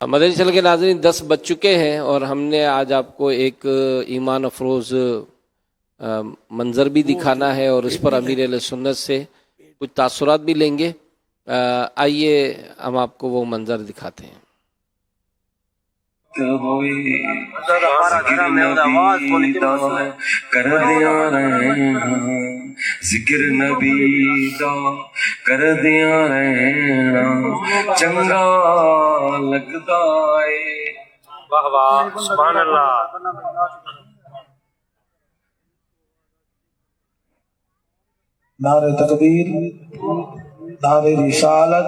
مدنی channel کے ناظرین 10 بج چکے ہیں اور ہم نے آج آپ کو ایک ایمان افروز منظر بھی دکھانا ہے اور اس پر امیر اہل سنت سے کچھ تاثرات بھی لیں گے۔ آئیے ہم آپ کو وہ منظر دکھاتے ہیں۔ ذکر نبی دا کر دیا رہنا چنگا لگدا ہے۔ واہ واہ سبحان اللہ۔ نعرہ تکبیر، نعرہ رسالت،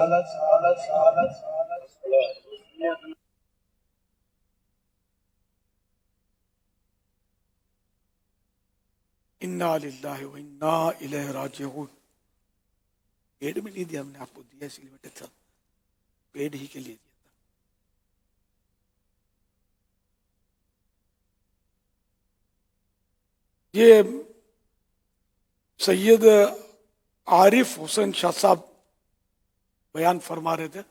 انا للہ و انا الیہ راجعون۔ پیڈ میں نہیں دیا ہم نے آپ کو، دیا اس لیے بیٹھے تھا، پیڈ ہی کے لیے دیا تھا۔ یہ سید عارف حسین شاہ صاحب بیان فرما رہے تھے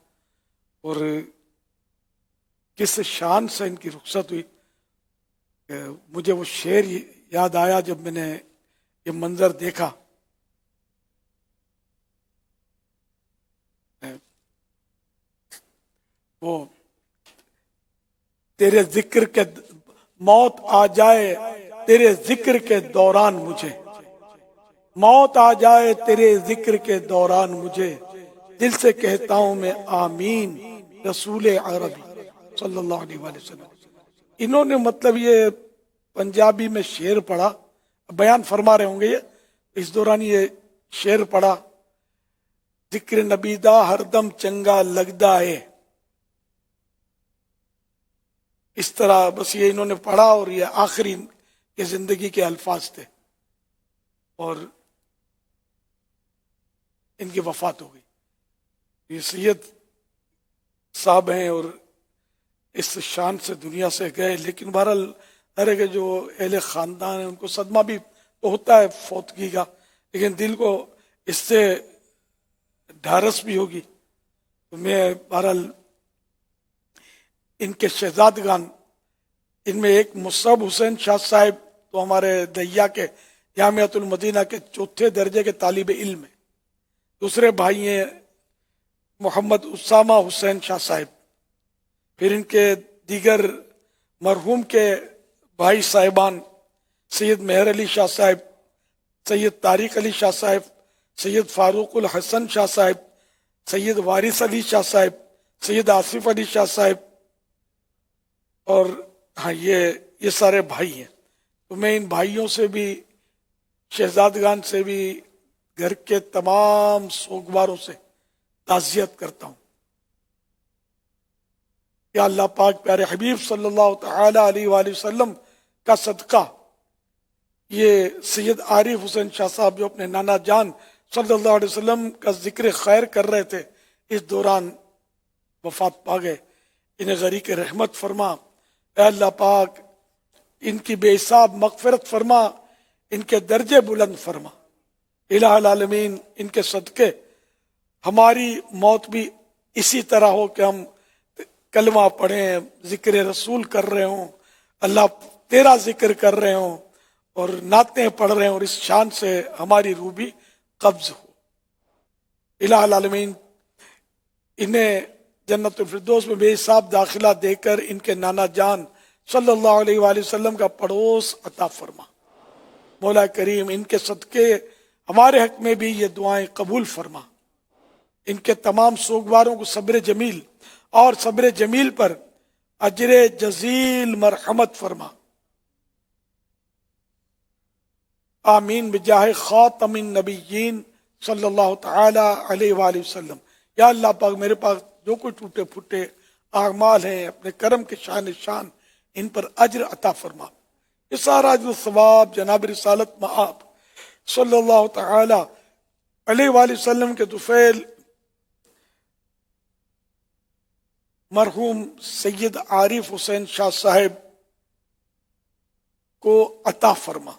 اور کس شان سے ان کی رخصت ہوئی کہ مجھے وہ شعر یاد آیا جب میں نے یہ منظر دیکھا۔ وہ تیرے ذکر کے موت آ جائے تیرے ذکر کے دوران مجھے، موت آ جائے تیرے ذکر کے دوران مجھے، دل سے کہتا ہوں میں آمین رسول عربی صلی اللہ علیہ وآلہ وسلم۔ انہوں نے مطلب یہ پنجابی میں شعر پڑھا، بیان فرما رہے ہوں گے، یہ اس دوران یہ شعر پڑھا، ذکر نبی دا ہر دم چنگا لگدا ہے۔ اس طرح بس یہ انہوں نے پڑھا اور یہ آخری کی زندگی کے الفاظ تھے اور ان کی وفات ہو گئی۔ یہ سید صاحب ہیں اور اس شان سے دنیا سے گئے، لیکن بہرحال ہر کہ جو اہل خاندان ہیں ان کو صدمہ بھی تو ہوتا ہے فوتگی کا، لیکن دل کو اس سے ڈھارس بھی ہوگی۔ تو میں بہرحال ان کے شہزادگان، ان میں ایک مصعب حسین شاہ صاحب تو ہمارے دیا کے جامعۃ المدینہ کے 4تھے درجے کے طالب علم ہیں، دوسرے بھائی ہیں محمد اسامہ حسین شاہ صاحب، پھر ان کے دیگر مرحوم کے بھائی صاحبان سید مہر علی شاہ صاحب، سید طارق علی شاہ صاحب، سید فاروق الحسن شاہ صاحب، سید وارث علی شاہ صاحب، سید آصف علی شاہ صاحب، اور ہاں یہ سارے بھائی ہیں۔ تو میں ان بھائیوں سے بھی، شہزادگان سے بھی، گھر کے تمام سوگواروں سے تعزیت کرتا ہوں۔ یا اللہ پاک پیارے حبیب صلی اللہ تعالی علیہ وآلہ وسلم کا صدقہ یہ سید عارف حسین شاہ صاحب جو اپنے نانا جان صلی اللہ علیہ وسلم کا ذکر خیر کر رہے تھے، اس دوران وفات پا گئے، انہیں غریق رحمت فرما۔ اے اللہ پاک ان کی بے حساب مغفرت فرما، ان کے درجے بلند فرما۔ الہ العالمین ان کے صدقے ہماری موت بھی اسی طرح ہو کہ ہم کلمہ پڑھیں، ذکر رسول کر رہے ہوں، اللہ تیرا ذکر کر رہے ہوں اور نعتیں پڑھ رہے ہوں، اور اس شان سے ہماری روح بھی قبض ہو۔ الہ العالمین انہیں جنت الفردوس میں بے حساب داخلہ دے کر ان کے نانا جان صلی اللہ علیہ وآلہ وسلم کا پڑوس عطا فرما۔ مولا کریم ان کے صدقے ہمارے حق میں بھی یہ دعائیں قبول فرما۔ ان کے تمام سوگواروں کو صبر جمیل اور صبر جمیل پر اجر جزیل مرحمت فرما۔ آمین بجاہ خاتم النبیین صلی اللہ تعالی علیہ وآلہ وسلم۔ یا اللہ پاک میرے پاس جو کوئی ٹوٹے پھوٹے اعمال ہیں اپنے کرم کے شان ان پر اجر عطا فرما۔ یہ سارا اجر و ثواب جناب رسالت مآب صلی اللہ تعالی علیہ وآلہ وسلم کے طفیل مرحوم سید عارف حسین شاہ صاحب کو عطا فرما،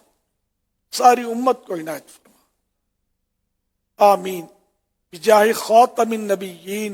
ساری امت کو عنایت فرما۔ آمین بجاہ خاتم النبیین